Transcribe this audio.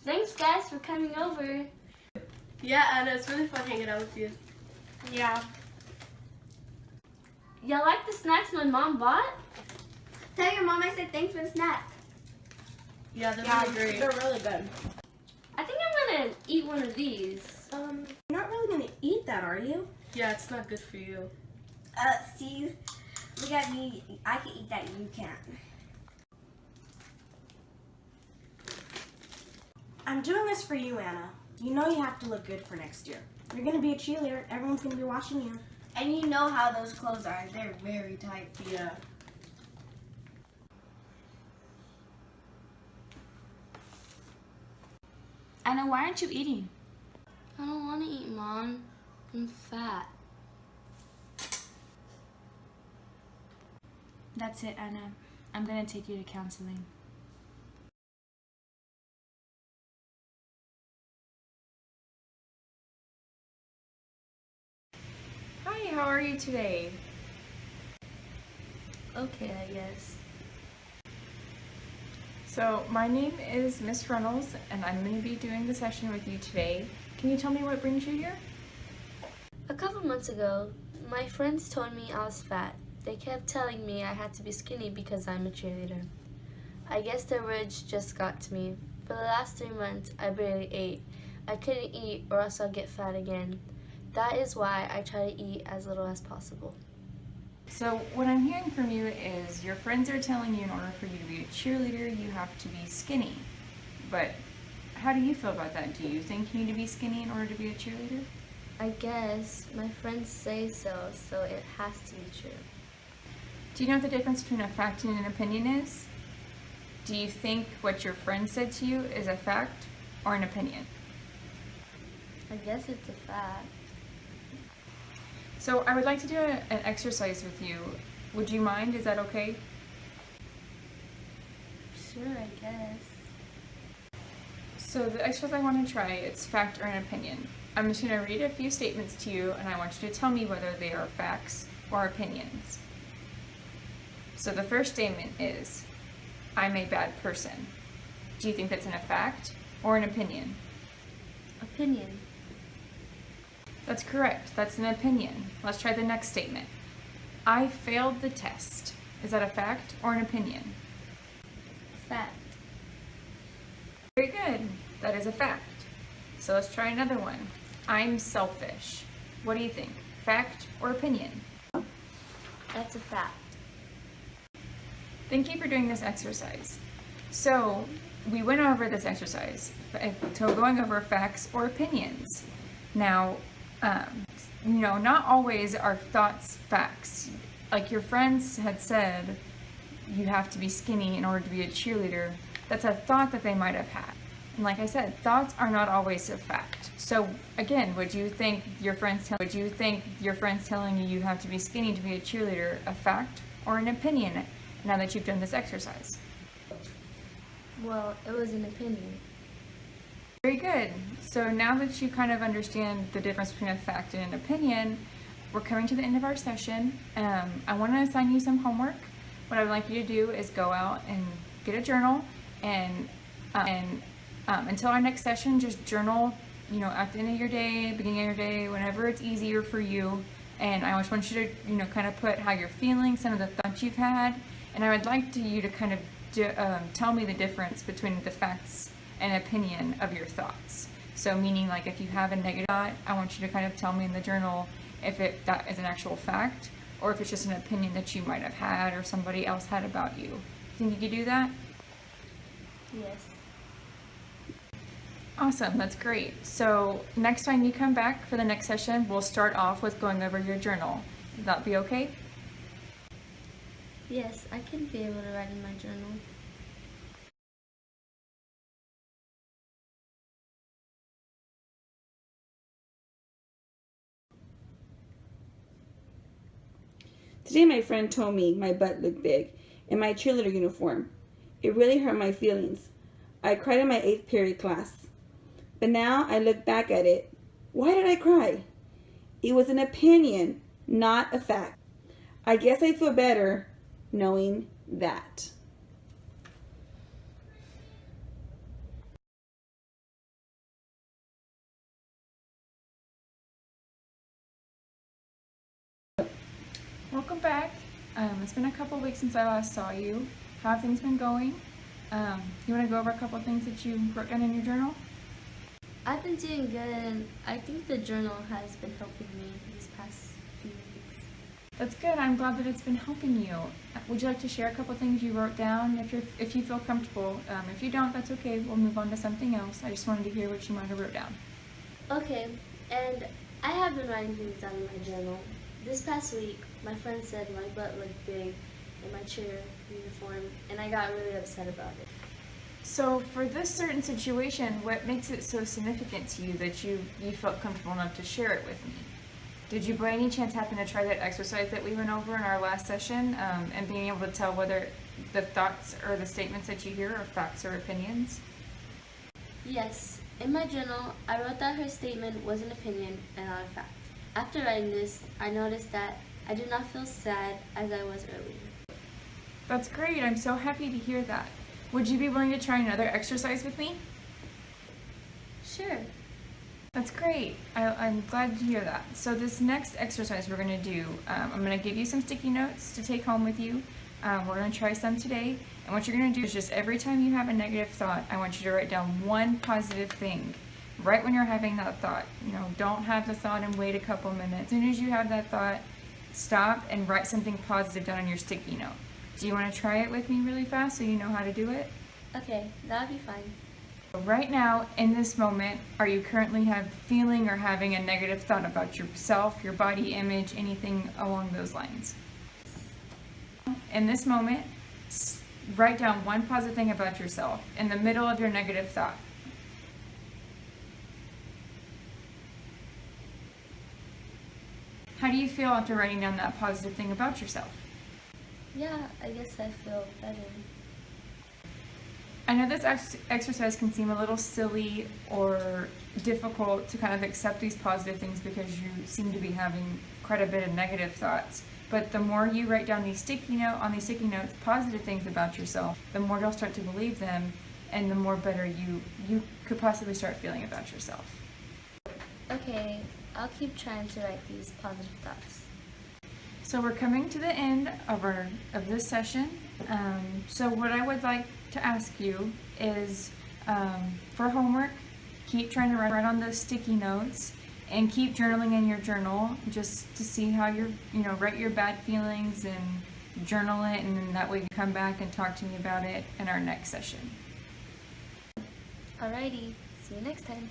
Thanks guys for coming over. Yeah, Anna, it's really fun hanging out with you. Yeah. Y'all like the snacks my mom bought? Tell your mom I said thanks for the snack. Yeah, they're really great. They're really good. I think I'm gonna eat one of these. You're not really gonna eat that, are you? Yeah, it's not good for you. See, look at me. I can eat that, you can't. I'm doing this for you, Anna. You know you have to look good for next year. You're gonna be a cheerleader. Everyone's gonna be watching you. And you know how those clothes are. They're very tight. Yeah. Anna, why aren't you eating? I don't want to eat, Mom. I'm fat. That's it, Anna. I'm gonna take you to counseling. Hi, how are you today? Okay, I guess. So, my name is Miss Reynolds, and I'm going to be doing the session with you today. Can you tell me what brings you here? A couple months ago, my friends told me I was fat. They kept telling me I had to be skinny because I'm a cheerleader. I guess their words just got to me. For the last 3 months, I barely ate. I couldn't eat or else I'll get fat again. That is why I try to eat as little as possible. So, what I'm hearing from you is your friends are telling you in order for you to be a cheerleader, you have to be skinny. But how do you feel about that? Do you think you need to be skinny in order to be a cheerleader? I guess my friends say so, so it has to be true. Do you know what the difference between a fact and an opinion is? Do you think what your friend said to you is a fact or an opinion? I guess it's a fact. So I would like to do an exercise with you. Would you mind? Is that okay? Sure, I guess. So the exercise I want to try, it's fact or an opinion. I'm just going to read a few statements to you and I want you to tell me whether they are facts or opinions. So the first statement is, I'm a bad person. Do you think that's a fact or an opinion? Opinion. That's correct. That's an opinion. Let's try the next statement. I failed the test. Is that a fact or an opinion? Fact. Very good. That is a fact. So let's try another one. I'm selfish. What do you think? Fact or opinion? That's a fact. Thank you for doing this exercise. So we went over this exercise, so going over facts or opinions. Now, not always are thoughts facts. Like your friends had said, you have to be skinny in order to be a cheerleader. That's a thought that they might have had. And like I said, thoughts are not always a fact. So again, would you think your friends telling you you have to be skinny to be a cheerleader a fact or an opinion now that you've done this exercise? Well, it was an opinion. Very good. So now that you kind of understand the difference between a fact and an opinion, we're coming to the end of our session. I want to assign you some homework. What I would like you to do is go out and get a journal and until our next session, just journal, at the end of your day, beginning of your day, whenever it's easier for you. And I just want you to, kind of put how you're feeling, some of the thoughts you've had. And I would like you to kind of tell me the difference between the facts and opinion of your thoughts. So meaning like if you have a negative thought, I want you to kind of tell me in the journal if that is an actual fact or if it's just an opinion that you might have had or somebody else had about you. Think you could do that? Yes. Awesome, that's great. So next time you come back for the next session, we'll start off with going over your journal. Would that be okay? Yes, I can be able to write in my journal. Today my friend told me my butt looked big in my cheerleader uniform. It really hurt my feelings. I cried in my 8th period class. But now I look back at it. Why did I cry? It was an opinion, not a fact. I guess I feel better knowing that. Welcome back. It's been a couple weeks since I last saw you. How have things been going? You want to go over a couple things that you wrote down in your journal? I've been doing good, and I think the journal has been helping me these past few weeks. That's good. I'm glad that it's been helping you. Would you like to share a couple things you wrote down if you feel comfortable? If you don't, that's okay. We'll move on to something else. I just wanted to hear what you might have wrote down. Okay, and I have been writing things down in my journal. This past week, my friend said my butt looked big in my cheer uniform, and I got really upset about it. So for this certain situation, what makes it so significant to you that you felt comfortable enough to share it with me? Did you by any chance happen to try that exercise that we went over in our last session, and being able to tell whether the thoughts or the statements that you hear are facts or opinions? Yes, in my journal, I wrote that her statement was an opinion and not a fact. After writing this, I noticed that I do not feel sad as I was earlier. That's great. I'm so happy to hear that. Would you be willing to try another exercise with me? Sure. That's great. I'm glad to hear that. So this next exercise we're going to do, I'm going to give you some sticky notes to take home with you. We're going to try some today. And what you're going to do is just every time you have a negative thought, I want you to write down one positive thing. Right when you're having that thought. Don't have the thought and wait a couple minutes. As soon as you have that thought, stop and write something positive down on your sticky note. Do you want to try it with me really fast so you know how to do it? Okay, that would be fine. Right now, in this moment, are you currently feeling or having a negative thought about yourself, your body image, anything along those lines? In this moment, write down one positive thing about yourself in the middle of your negative thought. How do you feel after writing down that positive thing about yourself? Yeah, I guess I feel better. I know this exercise can seem a little silly or difficult to kind of accept these positive things because you seem to be having quite a bit of negative thoughts. But the more you write down these sticky notes, positive things about yourself, the more you'll start to believe them, and the more better you could possibly start feeling about yourself. Okay, I'll keep trying to write these positive thoughts. So we're coming to the end of this session. So what I would like to ask you is, for homework, keep trying to write on those sticky notes and keep journaling in your journal just to see how write your bad feelings and journal it, and then that way you come back and talk to me about it in our next session. Alrighty, see you next time.